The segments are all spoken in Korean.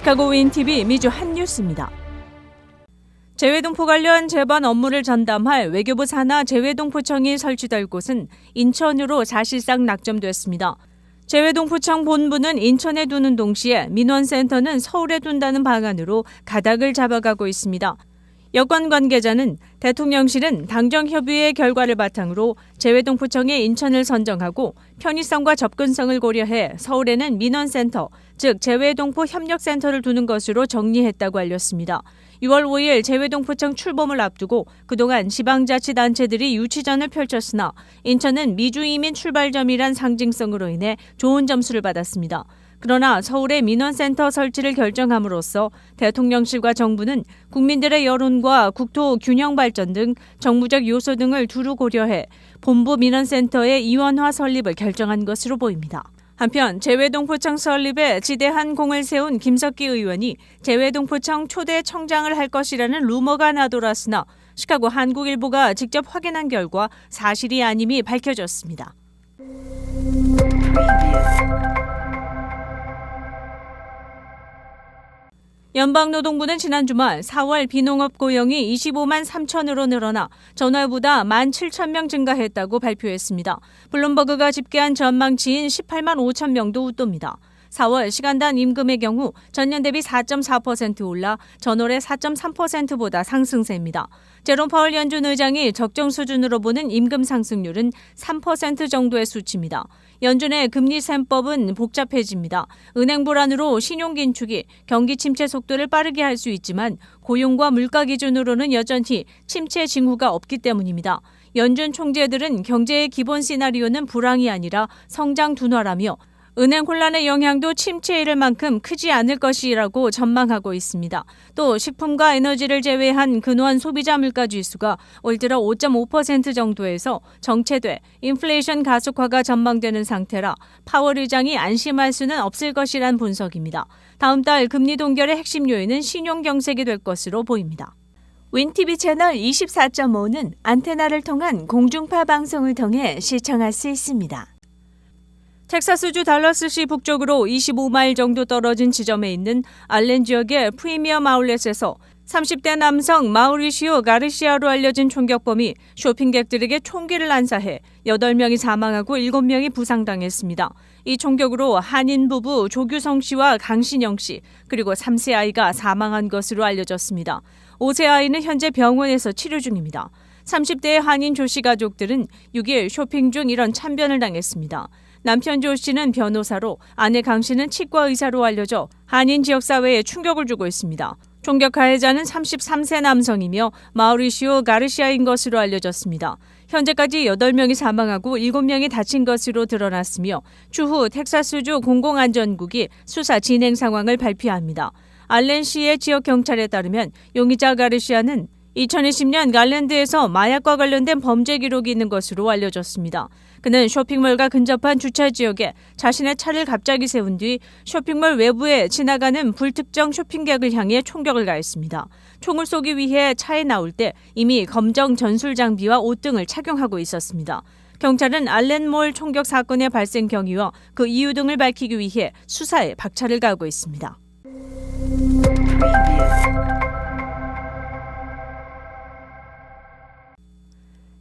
시카고 윈TV 미주 한뉴스입니다. 재외동포 관련 재반 업무를 전담할 외교부 산하 재외동포청이 설치될 곳은 인천으로 사실상 낙점됐습니다. 재외동포청 본부는 인천에 두는 동시에 민원센터는 서울에 둔다는 방안으로 가닥을 잡아가고 있습니다. 여권 관계자는 대통령실은 당정협의회 결과를 바탕으로 재외동포청의 인천을 선정하고 편의성과 접근성을 고려해 서울에는 민원센터, 즉 재외동포 협력센터를 두는 것으로 정리했다고 알렸습니다. 6월 5일 재외동포청 출범을 앞두고 그동안 지방자치단체들이 유치전을 펼쳤으나 인천은 미주이민 출발점이란 상징성으로 인해 좋은 점수를 받았습니다. 그러나 서울의 민원센터 설치를 결정함으로써 대통령실과 정부는 국민들의 여론과 국토 균형 발전 등 정무적 요소 등을 두루 고려해 본부 민원센터의 이원화 설립을 결정한 것으로 보입니다. 한편 재외동포청 설립에 지대한 공을 세운 김석기 의원이 재외동포청 초대 청장을 할 것이라는 루머가 나돌았으나 시카고 한국일보가 직접 확인한 결과 사실이 아님이 밝혀졌습니다. 연방노동부는 지난 주말 4월 비농업 고용이 25만 3천으로 늘어나 전월보다 1만 7천 명 증가했다고 발표했습니다. 블룸버그가 집계한 전망치인 18만 5천 명도 웃돕니다. 4월 시간당 임금의 경우 전년 대비 4.4% 올라 전월의 4.3%보다 상승세입니다. 제롬 파월 연준 의장이 적정 수준으로 보는 임금 상승률은 3% 정도의 수치입니다. 연준의 금리 셈법은 복잡해집니다. 은행 불안으로 신용 긴축이 경기 침체 속도를 빠르게 할 수 있지만 고용과 물가 기준으로는 여전히 침체 징후가 없기 때문입니다. 연준 총재들은 경제의 기본 시나리오는 불황이 아니라 성장 둔화라며 은행 혼란의 영향도 침체에 이를 만큼 크지 않을 것이라고 전망하고 있습니다. 또 식품과 에너지를 제외한 근원 소비자 물가 지수가 올 들어 5.5% 정도에서 정체돼 인플레이션 가속화가 전망되는 상태라 파월 의장이 안심할 수는 없을 것이란 분석입니다. 다음 달 금리 동결의 핵심 요인은 신용 경색이 될 것으로 보입니다. 윈TV 채널 24.5는 안테나를 통한 공중파 방송을 통해 시청할 수 있습니다. 텍사스주 달러스시 북쪽으로 25마일 정도 떨어진 지점에 있는 알렌 지역의 프리미엄 아울렛에서 30대 남성 마우리시오 가르시아로 알려진 총격범이 쇼핑객들에게 총기를 난사해 8명이 사망하고 7명이 부상당했습니다. 이 총격으로 한인 부부 조규성 씨와 강신영 씨 그리고 3세 아이가 사망한 것으로 알려졌습니다. 5세 아이는 현재 병원에서 치료 중입니다. 30대의 한인 조 씨 가족들은 6일 쇼핑 중 이런 참변을 당했습니다. 남편 조 씨는 변호사로 아내 강 씨는 치과 의사로 알려져 한인 지역사회에 충격을 주고 있습니다. 총격 가해자는 33세 남성이며 마우리시오 가르시아인 것으로 알려졌습니다. 현재까지 8명이 사망하고 7명이 다친 것으로 드러났으며 추후 텍사스주 공공안전국이 수사 진행 상황을 발표합니다. 알렌 시의 지역 경찰에 따르면 용의자 가르시아는 2020년 갈랜드에서 마약과 관련된 범죄 기록이 있는 것으로 알려졌습니다. 그는 쇼핑몰과 근접한 주차 지역에 자신의 차를 갑자기 세운 뒤 쇼핑몰 외부에 지나가는 불특정 쇼핑객을 향해 총격을 가했습니다. 총을 쏘기 위해 차에 나올 때 이미 검정 전술 장비와 옷 등을 착용하고 있었습니다. 경찰은 알렌몰 총격 사건의 발생 경위와 그 이유 등을 밝히기 위해 수사에 박차를 가하고 있습니다.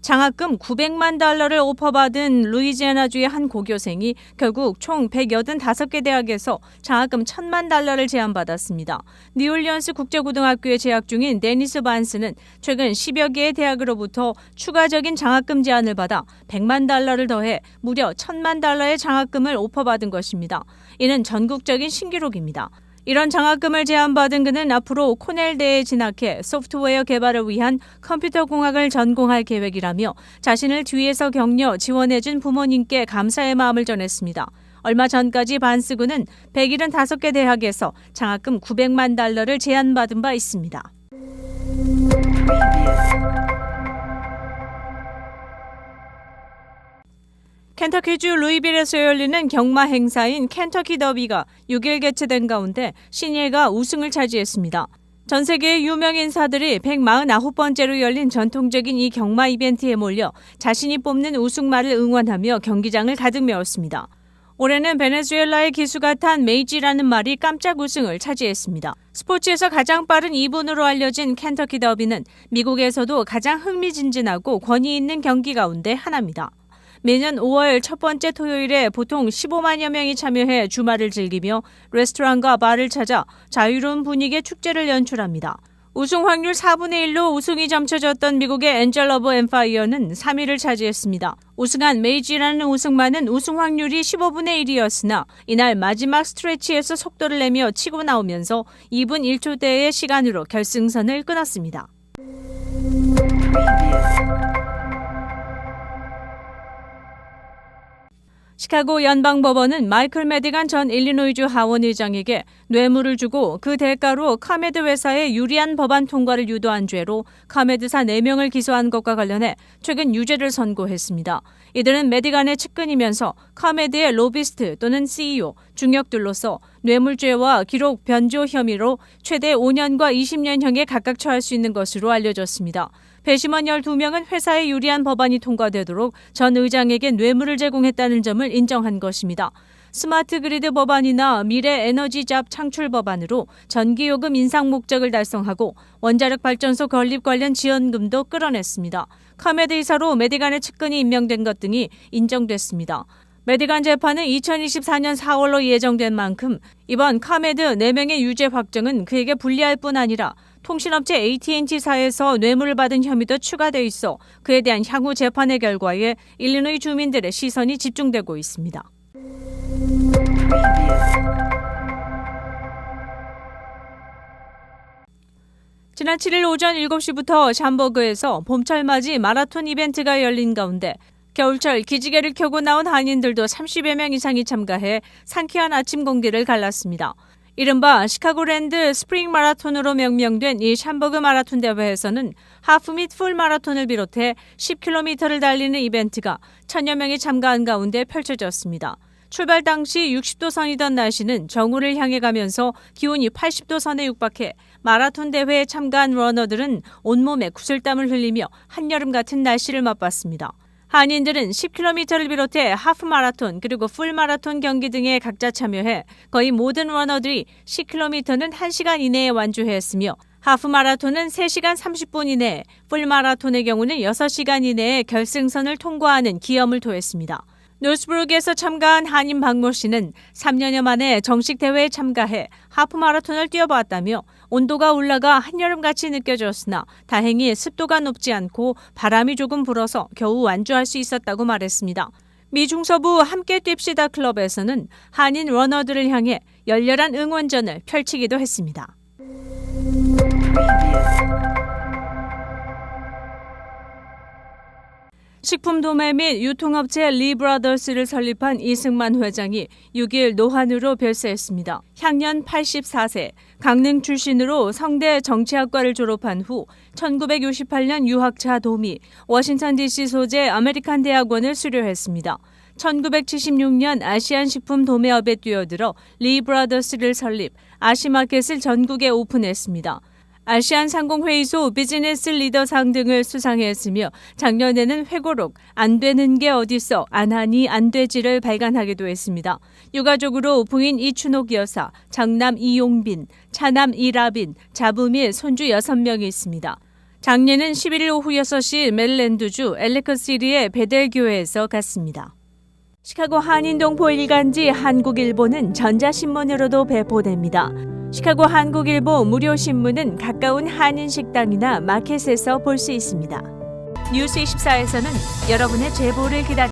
장학금 900만 달러를 오퍼받은 루이지애나주의 한 고교생이 결국 총 185개 대학에서 장학금 1,000만 달러를 제안받았습니다. 뉴올리언스 국제고등학교에 재학 중인 데니스 반스는 최근 10여 개의 대학으로부터 추가적인 장학금 제안을 받아 100만 달러를 더해 무려 1,000만 달러의 장학금을 오퍼받은 것입니다. 이는 전국적인 신기록입니다. 이런 장학금을 제안받은 그는 앞으로 코넬대에 진학해 소프트웨어 개발을 위한 컴퓨터 공학을 전공할 계획이라며 자신을 뒤에서 격려 지원해준 부모님께 감사의 마음을 전했습니다. 얼마 전까지 반스 군은 175개 대학에서 장학금 900만 달러를 제안받은 바 있습니다. 켄터키주 루이빌에서 열리는 경마 행사인 켄터키 더비가 6일 개최된 가운데 신예가 우승을 차지했습니다. 전 세계의 유명 인사들이 149번째로 열린 전통적인 이 경마 이벤트에 몰려 자신이 뽑는 우승마를 응원하며 경기장을 가득 메웠습니다. 올해는 베네수엘라의 기수가 탄 메이지라는 말이 깜짝 우승을 차지했습니다. 스포츠에서 가장 빠른 2분으로 알려진 켄터키 더비는 미국에서도 가장 흥미진진하고 권위 있는 경기 가운데 하나입니다. 매년 5월 첫 번째 토요일에 보통 15만여 명이 참여해 주말을 즐기며 레스토랑과 바를 찾아 자유로운 분위기의 축제를 연출합니다. 우승 확률 4분의 1로 우승이 점쳐졌던 미국의 엔젤 오브 엠파이어는 3위를 차지했습니다. 우승한 메이지라는 우승마는 우승 확률이 15분의 1이었으나 이날 마지막 스트레치에서 속도를 내며 치고 나오면서 2분 1초대의 시간으로 결승선을 끊었습니다. 시카고 연방법원은 마이클 매디간 전 일리노이주 하원 의장에게 뇌물을 주고 그 대가로 카메드 회사의 유리한 법안 통과를 유도한 죄로 카메드사 4명을 기소한 것과 관련해 최근 유죄를 선고했습니다. 이들은 매디간의 측근이면서 카메드의 로비스트 또는 CEO, 중역들로서 뇌물죄와 기록 변조 혐의로 최대 5년과 20년형에 각각 처할 수 있는 것으로 알려졌습니다. 배심원 12명은 회사에 유리한 법안이 통과되도록 전 의장에게 뇌물을 제공했다는 점을 인정한 것입니다. 스마트 그리드 법안이나 미래 에너지 잡 창출 법안으로 전기요금 인상 목적을 달성하고 원자력 발전소 건립 관련 지원금도 끌어냈습니다. 카메드 이사로 매디간의 측근이 임명된 것 등이 인정됐습니다. 매디간 재판은 2024년 4월로 예정된 만큼 이번 카메드 4명의 유죄 확정은 그에게 불리할 뿐 아니라 통신업체 AT&T사에서 뇌물을 받은 혐의도 추가돼 있어 그에 대한 향후 재판의 결과에 일리노이 주민들의 시선이 집중되고 있습니다. 지난 7일 오전 7시부터 샴버그에서 봄철 맞이 마라톤 이벤트가 열린 가운데 겨울철 기지개를 켜고 나온 한인들도 30여 명 이상이 참가해 상쾌한 아침 공기를 갈랐습니다. 이른바 시카고랜드 스프링 마라톤으로 명명된 이 샴버그 마라톤 대회에서는 하프 및 풀 마라톤을 비롯해 10km를 달리는 이벤트가 1000여 명이 참가한 가운데 펼쳐졌습니다. 출발 당시 60도 선이던 날씨는 정오를 향해 가면서 기온이 80도 선에 육박해 마라톤 대회에 참가한 러너들은 온몸에 구슬땀을 흘리며 한여름 같은 날씨를 맛봤습니다. 한인들은 10km를 비롯해 하프 마라톤 그리고 풀 마라톤 경기 등에 각자 참여해 거의 모든 러너들이 10km는 1시간 이내에 완주했으며 하프 마라톤은 3시간 30분 이내에, 풀 마라톤의 경우는 6시간 이내에 결승선을 통과하는 기염을 토했습니다. 노스브룩에서 참가한 한인 박모 씨는 3년여 만에 정식 대회에 참가해 하프 마라톤을 뛰어봤다며 온도가 올라가 한여름같이 느껴졌으나 다행히 습도가 높지 않고 바람이 조금 불어서 겨우 완주할 수 있었다고 말했습니다. 미 중서부 함께 뜁시다 클럽에서는 한인 러너들을 향해 열렬한 응원전을 펼치기도 했습니다. 식품 도매 및 유통업체 리브라더스를 설립한 이승만 회장이 6일 노환으로 별세했습니다. 향년 84세, 강릉 출신으로 성대 정치학과를 졸업한 후 1968년 유학차 도미, 워싱턴 DC 소재 아메리칸 대학원을 수료했습니다. 1976년 아시안 식품 도매업에 뛰어들어 리브라더스를 설립, 아시마켓을 전국에 오픈했습니다. 아시안 상공회의소 비즈니스 리더상 등을 수상했으며 작년에는 회고록 안 되는 게 어딨어 안 하니 안 되지를 발간하기도 했습니다. 유가족으로 부인 이춘옥 여사, 장남 이용빈, 차남 이라빈, 자부 및 손주 6명이 있습니다. 장례는 11일 오후 6시 메릴랜드주 엘리커시리의 베델교회에서 갔습니다. 시카고 한인동포 일간지 한국일보는 전자신문으로도 배포됩니다. 시카고 한국일보 무료신문은 가까운 한인식당이나 마켓에서 볼 수 있습니다. 뉴스24에서는 여러분의 제보를 기다립니다.